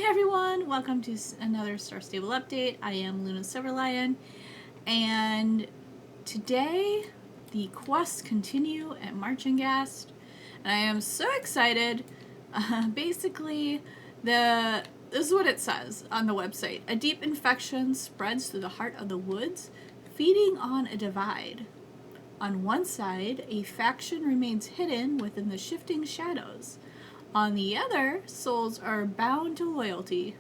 Hey everyone, welcome to another Star Stable update. I am Luna Silverlion, and today the quests continue at Marchenghast, and I am so excited. Basically, this is what it says on the website. A deep infection spreads through the heart of the woods, feeding on a divide. On one side, a faction remains hidden within the shifting shadows. On the other, souls are bound to loyalty.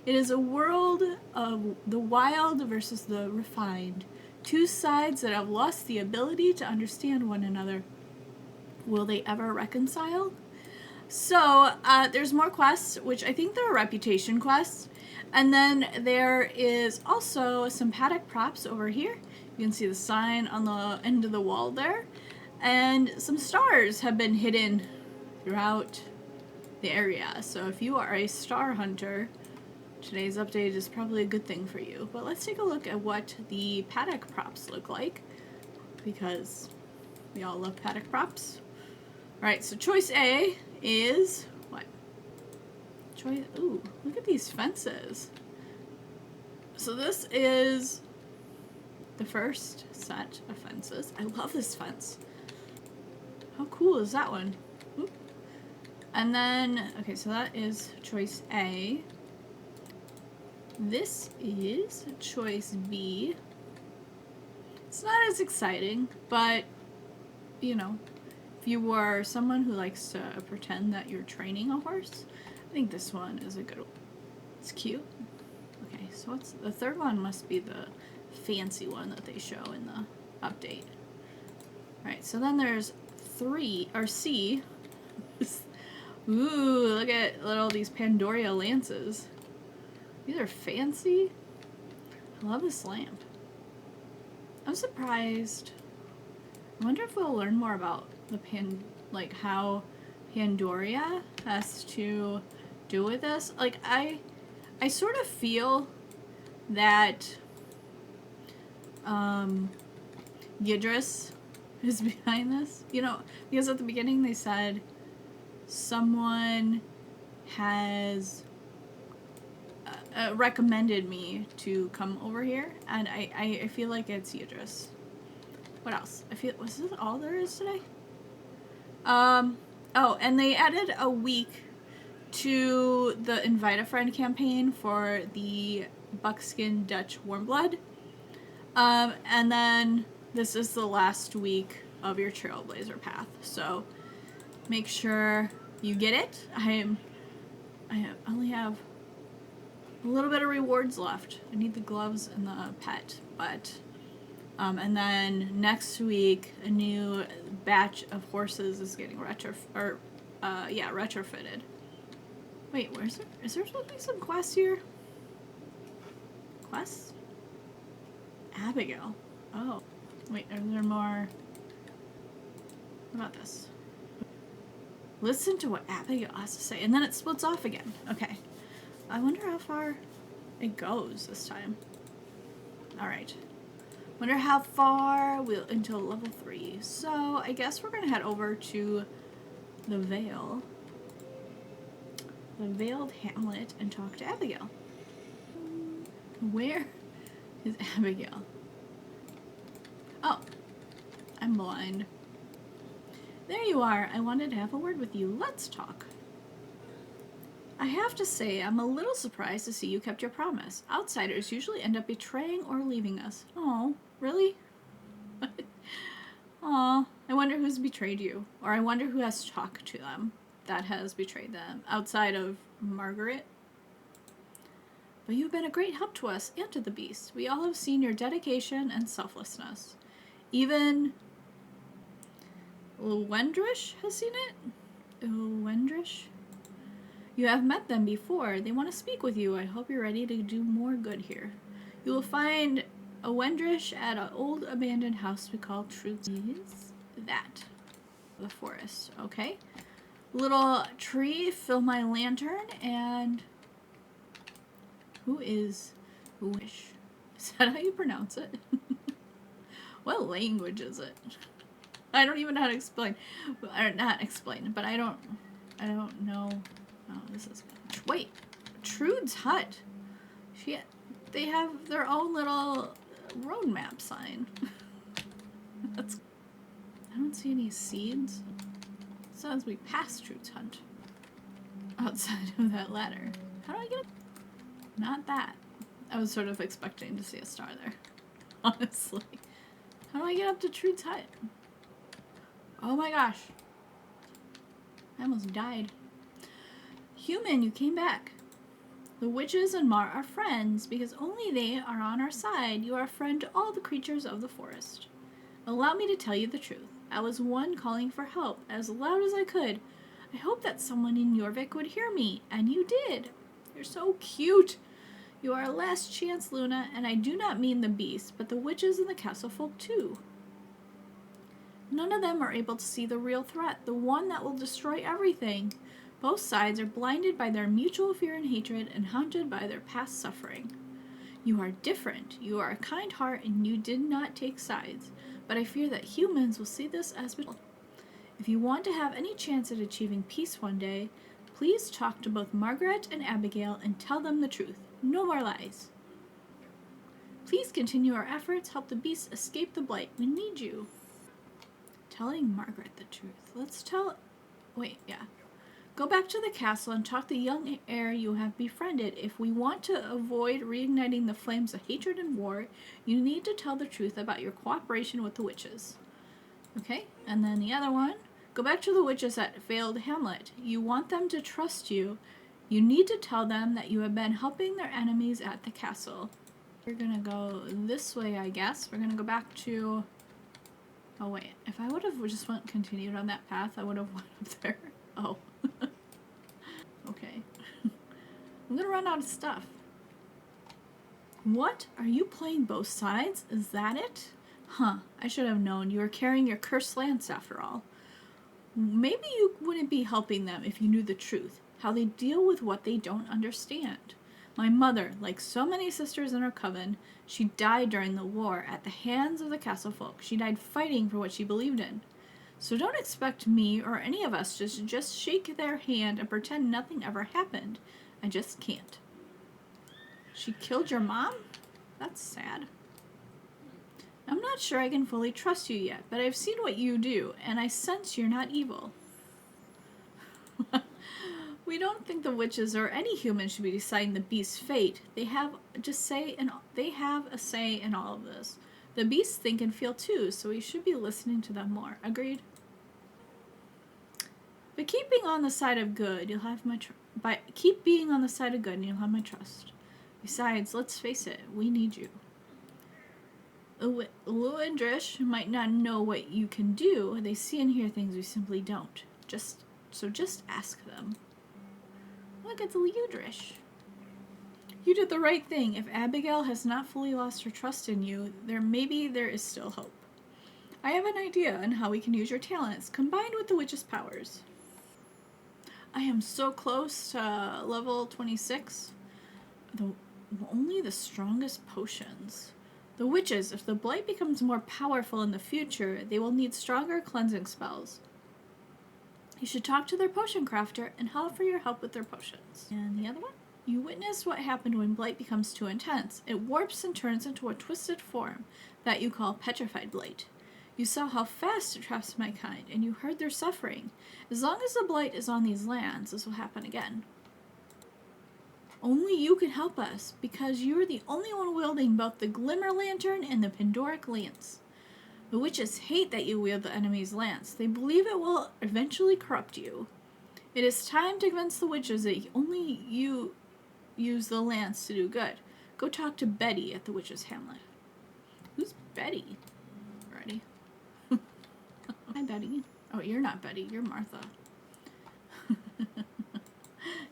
It is a world of the wild versus the refined. Two sides that have lost the ability to understand one another. Will they ever reconcile? So, there's more quests, which I think they're reputation quests. And then there is also some paddock props over here. You can see the sign on the end of the wall there. And some stars have been hidden throughout the area. So if you are a star hunter, today's update is probably a good thing for you. But let's take a look at what the paddock props look like, because we all love paddock props. Alright, so choice A is what? Ooh, look at these fences. So this is the first set of fences. I love this fence. How cool is that one? Oop. And then, okay, so that is choice A. This is choice B. It's not as exciting, but, you know, if you were someone who likes to pretend that you're training a horse, I think this one is a good one. It's cute. Okay, so what's the third one? Must be the fancy one that they show in the update. Alright, so then there's C. Ooh, look at all these Pandoria lances. These are fancy. I love this lamp. I'm surprised. I wonder if we'll learn more about the how Pandoria has to do with this. Like, I sort of feel that Yidris is behind this. You know, because at the beginning they said someone has recommended me to come over here, and I feel like it's Yidris. What else? Was this all there is today? Oh, and they added a week to the Invite a Friend campaign for the Buckskin Dutch Warmblood. And then this is the last week of your Trailblazer Path, so make sure you get it. I only have a little bit of rewards left. I need the gloves and the pet, but and then next week a new batch of horses is getting retrofitted. Wait, is there supposed to be some quests here? Quests? Abigail. Oh, wait, are there more? What about this? Listen to what Abigail has to say, and then it splits off again. Okay. I wonder how far it goes this time. Alright. Wonder how far until level 3. So, I guess we're gonna head over to the Vale. The Veiled Hamlet and talk to Abigail. Where is Abigail? Oh. I'm blind. There you are. I wanted to have a word with you. Let's talk. I have to say, I'm a little surprised to see you kept your promise. Outsiders usually end up betraying or leaving us. Oh, really? Aw, I wonder who's betrayed you. Or I wonder who has talked to them that has betrayed them, outside of Margaret. But you've been a great help to us and to the beast. We all have seen your dedication and selflessness. Even Wendrish has seen it? Wendrish? You have met them before. They want to speak with you. I hope you're ready to do more good here. You will find a Wendrish at an old abandoned house we call Truth. Is that the forest? Okay. Little tree, fill my lantern, and who is Wish? Is that how you pronounce it? What language is it? I don't even know how to explain. Or not explain, but I don't know. Oh, this is... Wait. Trude's hut. They have their own little roadmap sign. I don't see any seeds. It says we passed Trude's hut. Outside of that ladder. How do I get up? Not that. I was sort of expecting to see a star there. Honestly. How do I get up to Trude's hut? Oh my gosh. I almost died. Human, you came back. The witches and Mar are friends because only they are on our side. You are a friend to all the creatures of the forest. Allow me to tell you the truth. I was one calling for help as loud as I could. I hope that someone in Jorvik would hear me, and you did. You're so cute. You are our last chance, Luna, and I do not mean the beast, but the witches and the castle folk too. None of them are able to see the real threat, the one that will destroy everything. Both sides are blinded by their mutual fear and hatred and haunted by their past suffering. You are different. You are a kind heart, and you did not take sides. But I fear that humans will see this as betrayal. If you want to have any chance at achieving peace one day, please talk to both Margaret and Abigail and tell them the truth. No more lies. Please continue our efforts. Help the beasts escape the blight. We need you. Telling Margaret the truth. Go back to the castle and talk to the young heir you have befriended. If we want to avoid reigniting the flames of hatred and war, you need to tell the truth about your cooperation with the witches. Okay, and then the other one. Go back to the witches at Veiled Hamlet. You want them to trust you. You need to tell them that you have been helping their enemies at the castle. We're gonna go this way, I guess. We're gonna go back to... Oh wait, if I would have just continued on that path, I would have went up there. Oh. Okay. I'm gonna run out of stuff. What? Are you playing both sides? Is that it? Huh, I should have known. You were carrying your cursed lance after all. Maybe you wouldn't be helping them if you knew the truth, how they deal with what they don't understand. My mother, like so many sisters in her coven, she died during the war at the hands of the castle folk. She died fighting for what she believed in. So don't expect me or any of us to just shake their hand and pretend nothing ever happened. I just can't. She killed your mom? That's sad. I'm not sure I can fully trust you yet, but I've seen what you do, and I sense you're not evil. We don't think the witches or any human should be deciding the beast's fate. They have a say in all of this. The beasts think and feel too, so we should be listening to them more. Agreed? But keep being on the side of good, you'll have my keep being on the side of good, and you'll have my trust. Besides, let's face it, we need you. Lua and Drish might not know what you can do. They see and hear things we simply don't. Just ask them. Look, it's Liudrish. You did the right thing. If Abigail has not fully lost her trust in you, there is still hope. I have an idea on how we can use your talents, combined with the witch's powers. I am so close to level 26. Only the strongest potions. The witches, if the blight becomes more powerful in the future, they will need stronger cleansing spells. You should talk to their potion crafter and help for your help with their potions. And the other one? You witness what happened when blight becomes too intense. It warps and turns into a twisted form that you call petrified blight. You saw how fast it traps my kind, and you heard their suffering. As long as the blight is on these lands, this will happen again. Only you can help us, because you are the only one wielding both the Glimmer Lantern and the Pandoric Lance. The witches hate that you wield the enemy's lance. They believe it will eventually corrupt you. It is time to convince the witches that only you use the lance to do good. Go talk to Betty at the witches' hamlet. Who's Betty? Ready? Hi, Betty. Oh, you're not Betty. You're Martha.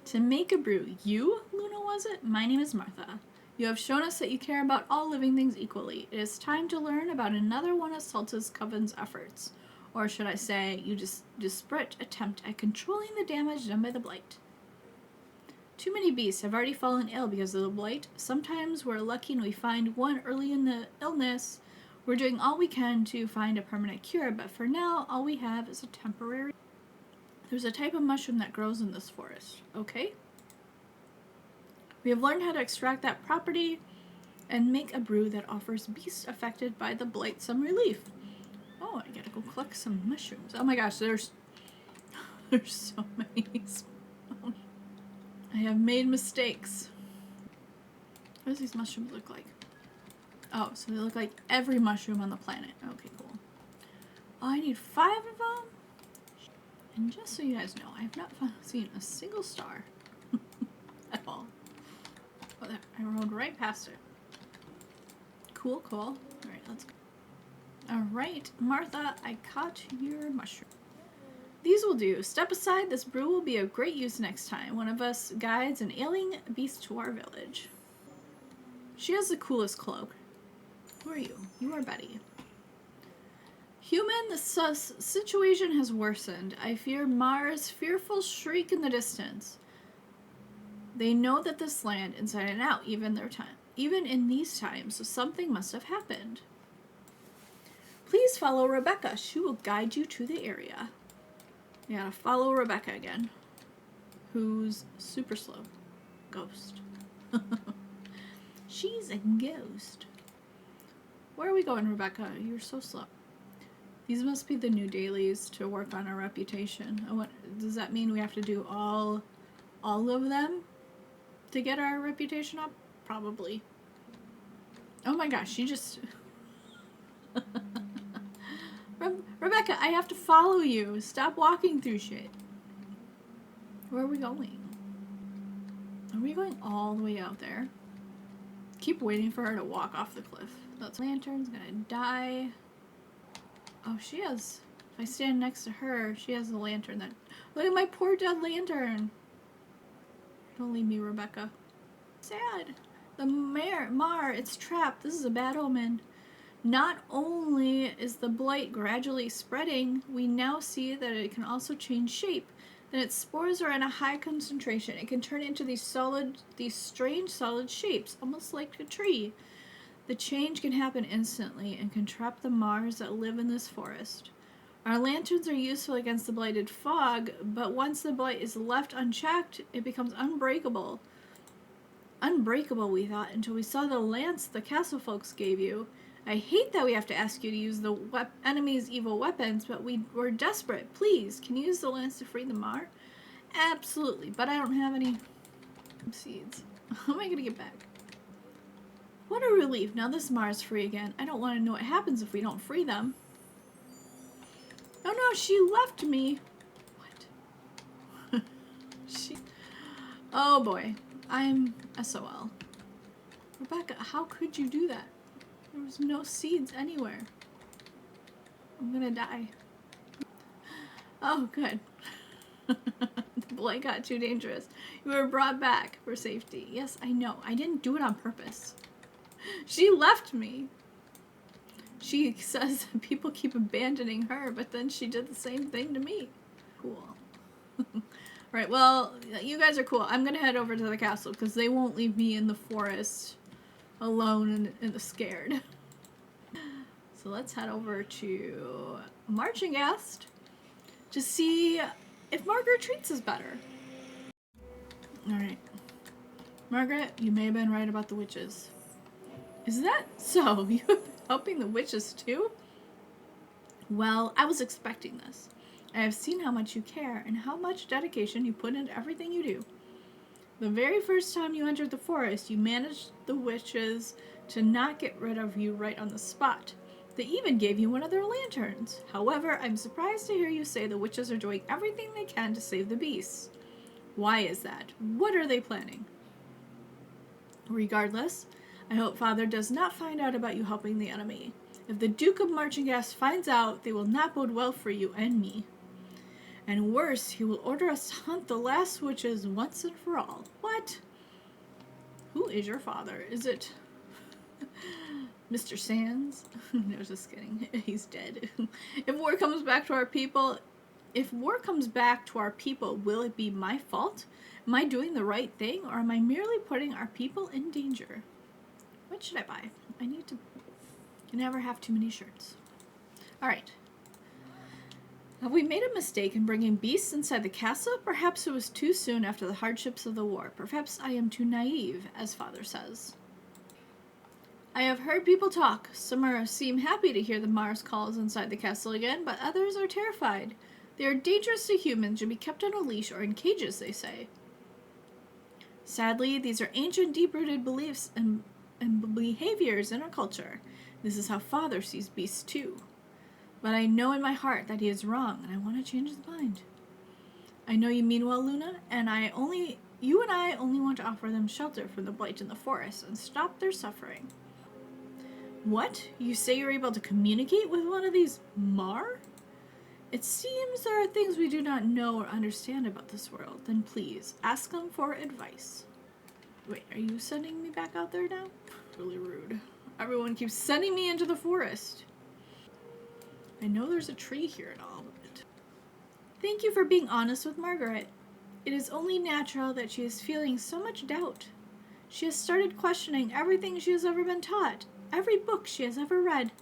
To make a brew. You, Luna, was it? My name is Martha. You have shown us that you care about all living things equally. It is time to learn about another one of Salta's coven's efforts. Or should I say, you desperate attempt at controlling the damage done by the blight. Too many beasts have already fallen ill because of the blight. Sometimes we're lucky and we find one early in the illness. We're doing all we can to find a permanent cure, but for now, all we have is a temporary... There's a type of mushroom that grows in this forest. Okay? We have learned how to extract that property and make a brew that offers beasts affected by the blight some relief. Oh, I gotta go collect some mushrooms. Oh my gosh, there's so many. I have made mistakes. What does these mushrooms look like? Oh, so they look like every mushroom on the planet. Okay, cool. Oh, I need 5 of them? And just so you guys know, I have not seen a single star at all. Oh, there. I rode right past it. Cool, cool. Alright, let's go. Alright, Martha, I caught your mushroom. These will do. Step aside. This brew will be of great use next time. One of us guides an ailing beast to our village. She has the coolest cloak. Who are you? You are Betty. Human, the situation has worsened. I fear Mars' fearful shriek in the distance. They know that this land, inside and out, even in these times, so something must have happened. Please follow Rebecca. She will guide you to the area. You gotta follow Rebecca again, who's super slow. Ghost. She's a ghost. Where are we going, Rebecca? You're so slow. These must be the new dailies to work on our reputation. Does that mean we have to do all of them to get our reputation up? Probably. Oh my gosh, she just... Rebecca, I have to follow you. Stop walking through shit. Where are we going? Are we going all the way out there? Keep waiting for her to walk off the cliff. That lantern's gonna die. Oh, she has... If I stand next to her, she has a lantern that... Look at my poor dead lantern. Don't leave me, Rebecca. Sad. The Mar, it's trapped. This is a bad omen. Not only is the blight gradually spreading, we now see that it can also change shape. Then its spores are in a high concentration. It can turn into these strange solid shapes, almost like a tree. The change can happen instantly and can trap the Mars that live in this forest. Our lanterns are useful against the blighted fog, but once the blight is left unchecked, it becomes unbreakable. Unbreakable, we thought, until we saw the lance the castle folks gave you. I hate that we have to ask you to use the enemy's evil weapons, but we're desperate. Please, can you use the lance to free the Mar? Absolutely, but I don't have any seeds. How am I going to get back? What a relief. Now this Mar's free again. I don't want to know what happens if we don't free them. Oh no, she left me. What? Oh boy. I'm SOL. Rebecca, how could you do that? There was no seeds anywhere. I'm gonna die. Oh, good. The blight got too dangerous. You were brought back for safety. Yes, I know. I didn't do it on purpose. She left me. She says that people keep abandoning her, but then she did the same thing to me. Cool. Right, well, you guys are cool. I'm gonna head over to the castle because they won't leave me in the forest alone and scared. So let's head over to Marchenghast to see if Margaret treats us better. Alright. Margaret, you may have been right about the witches. Is that so? You've been helping the witches too? Well, I was expecting this. I have seen how much you care and how much dedication you put into everything you do. The very first time you entered the forest, you managed the witches to not get rid of you right on the spot. They even gave you one of their lanterns. However, I'm surprised to hear you say the witches are doing everything they can to save the beasts. Why is that? What are they planning? Regardless, I hope Father does not find out about you helping the enemy. If the Duke of Marchenghast finds out, they will not bode well for you and me. And worse, he will order us to hunt the last witches once and for all. What? Who is your father? Is it Mr. Sands? No, just kidding. He's dead. If war comes back to our people, will it be my fault? Am I doing the right thing, or am I merely putting our people in danger? What should I buy? I need to... You never have too many shirts. Alright. Have we made a mistake in bringing beasts inside the castle? Perhaps it was too soon after the hardships of the war. Perhaps I am too naive, as father says. I have heard people talk. Some seem happy to hear the Mars calls inside the castle again, but others are terrified. They are dangerous to humans, should be kept on a leash or in cages, they say. Sadly, these are ancient, deep-rooted beliefs and behaviors in our culture. This is how father sees beasts too. But I know in my heart that he is wrong, and I want to change his mind. I know you mean well, Luna, and you and I only want to offer them shelter from the blight in the forest and stop their suffering. What? You say you're able to communicate with one of these Mar? It seems there are things we do not know or understand about this world. Then please, ask them for advice. Wait, are you sending me back out there now? Really rude. Everyone keeps sending me into the forest. I know there's a tree here and all, but... Thank you for being honest with Margaret. It is only natural that she is feeling so much doubt. She has started questioning everything she has ever been taught, every book she has ever read.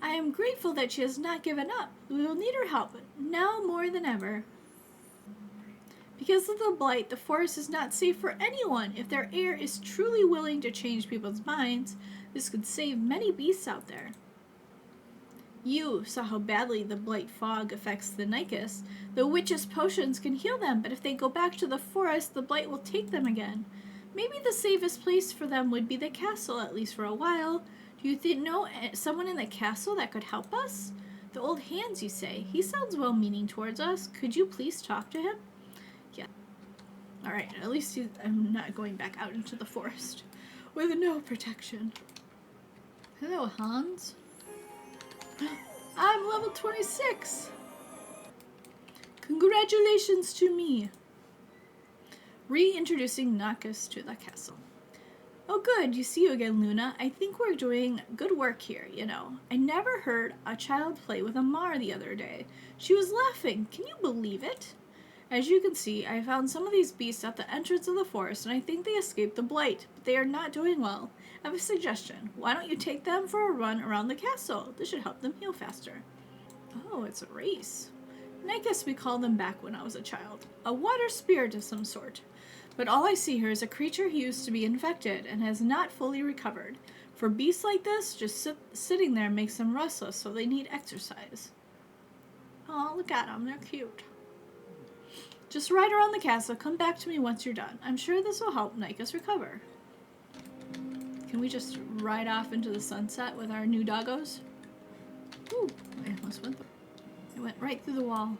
I am grateful that she has not given up. We will need her help, now more than ever. Because of the blight, the forest is not safe for anyone. If their heir is truly willing to change people's minds, this could save many beasts out there. You saw how badly the blight fog affects the Nykus. The witch's potions can heal them, but if they go back to the forest, the blight will take them again. Maybe the safest place for them would be the castle, at least for a while. Do you know someone in the castle that could help us? The old Hans, you say. He sounds well-meaning towards us. Could you please talk to him? Yeah. Alright, at least I'm not going back out into the forest with no protection. Hello, Hans. I'm level 26! Congratulations to me! Reintroducing Nykus to the castle. Oh good, you see you again, Luna. I think we're doing good work here, you know. I never heard a child play with a Mar the other day. She was laughing. Can you believe it? As you can see, I found some of these beasts at the entrance of the forest, and I think they escaped the blight, but they are not doing well. I have a suggestion. Why don't you take them for a run around the castle? This should help them heal faster. Oh, it's a race. And I guess we called them back when I was a child. A water spirit of some sort. But all I see here is a creature who used to be infected and has not fully recovered. For beasts like this, just sitting there makes them restless, so they need exercise. Oh, look at them. They're cute. Just ride around the castle. Come back to me once you're done. I'm sure this will help Nykus recover. Can we just ride off into the sunset with our new doggos? Ooh, I almost went through. It went right through the wall.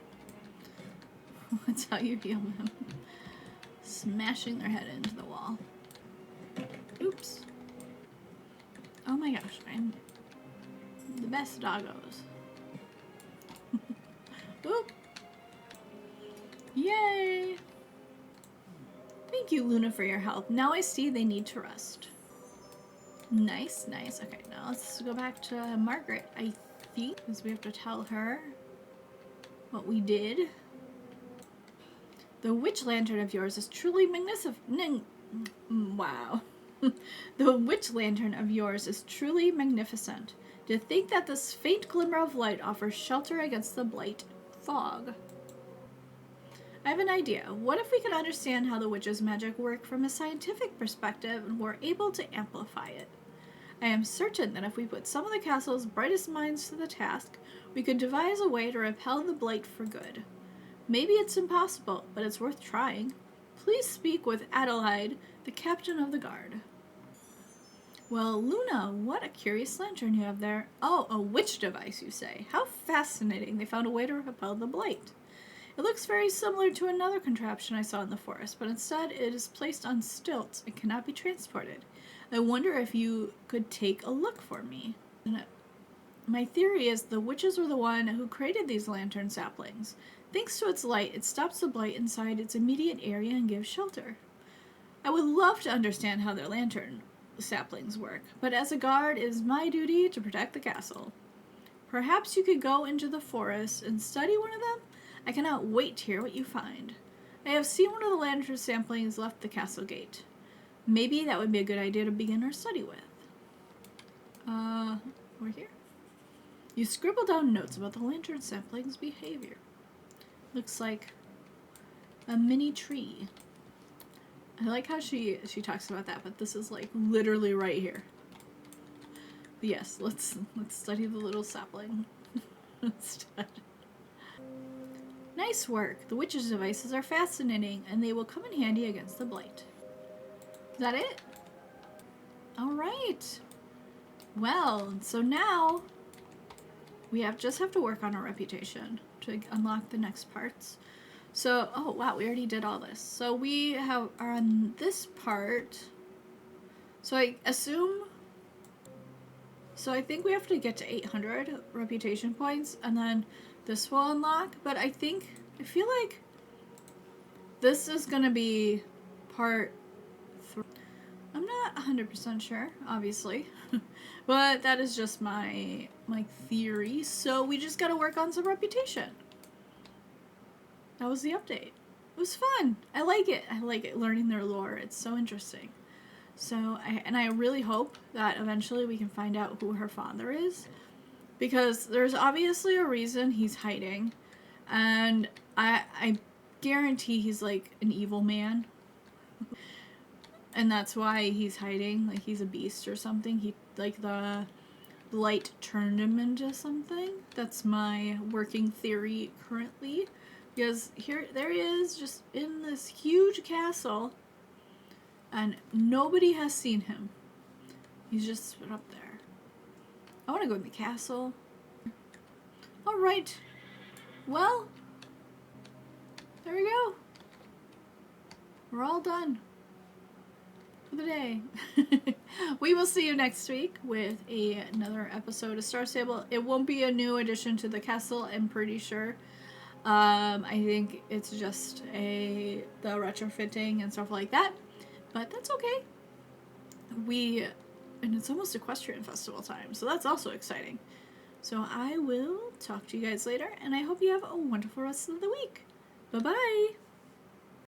That's how you heal them. Smashing their head into the wall. Oops. Oh my gosh, I'm the best doggos. Oop. Yay! Thank you, Luna, for your help. Now I see they need to rest. Nice, nice. Okay, now let's go back to Margaret, I think, because we have to tell her what we did. The witch lantern of yours is truly magnificent. Wow. The witch lantern of yours is truly magnificent. To think that this faint glimmer of light offers shelter against the blight fog. I have an idea. What if we could understand how the witch's magic worked from a scientific perspective and were able to amplify it? I am certain that if we put some of the castle's brightest minds to the task, we could devise a way to repel the blight for good. Maybe it's impossible, but it's worth trying. Please speak with Adelaide, the captain of the guard. Well, Luna, what a curious lantern you have there. Oh, a witch device, you say. How fascinating. They found a way to repel the blight. It looks very similar to another contraption I saw in the forest, but instead it is placed on stilts and cannot be transported. I wonder if you could take a look for me. My theory is the witches were the one who created these lantern saplings. Thanks to its light, it stops the blight inside its immediate area and gives shelter. I would love to understand how their lantern saplings work, but as a guard, it is my duty to protect the castle. Perhaps you could go into the forest and study one of them? I cannot wait to hear what you find. I have seen one of the lantern samplings left the castle gate. Maybe that would be a good idea to begin our study with. We're here. You scribble down notes about the lantern sapling's behavior. Looks like a mini tree. I like how she talks about that, but this is like literally right here. But yes, let's study the little sapling instead. Nice work. The witch's devices are fascinating, and they will come in handy against the blight. Is that it? All right. Well, so now we just have to work on our reputation to unlock the next parts. So, oh wow, we already did all this. So we are on this part. So I think we have to get to 800 reputation points, and then this will unlock. But I feel like this is gonna be part 3. I'm not 100% sure, obviously, but that is just my theory. So we just gotta work on some reputation. That was the update. It was fun. I like it. I like it, learning their lore. It's so interesting. So I really hope that eventually we can find out who her father is, because there's obviously a reason he's hiding, and I guarantee he's like an evil man, and that's why he's hiding. Like he's a beast or something. He like the light turned him into something. That's my working theory currently. Because there he is, just in this huge castle, and nobody has seen him. He's just up there. I want to go in the castle. Alright. Well, there we go. We're all done for the day. We will see you next week with another episode of Star Stable. It won't be a new addition to the castle, I'm pretty sure. I think it's just the retrofitting and stuff like that, but that's okay. And it's almost Equestrian Festival time, so that's also exciting. So I will talk to you guys later, and I hope you have a wonderful rest of the week. Bye-bye!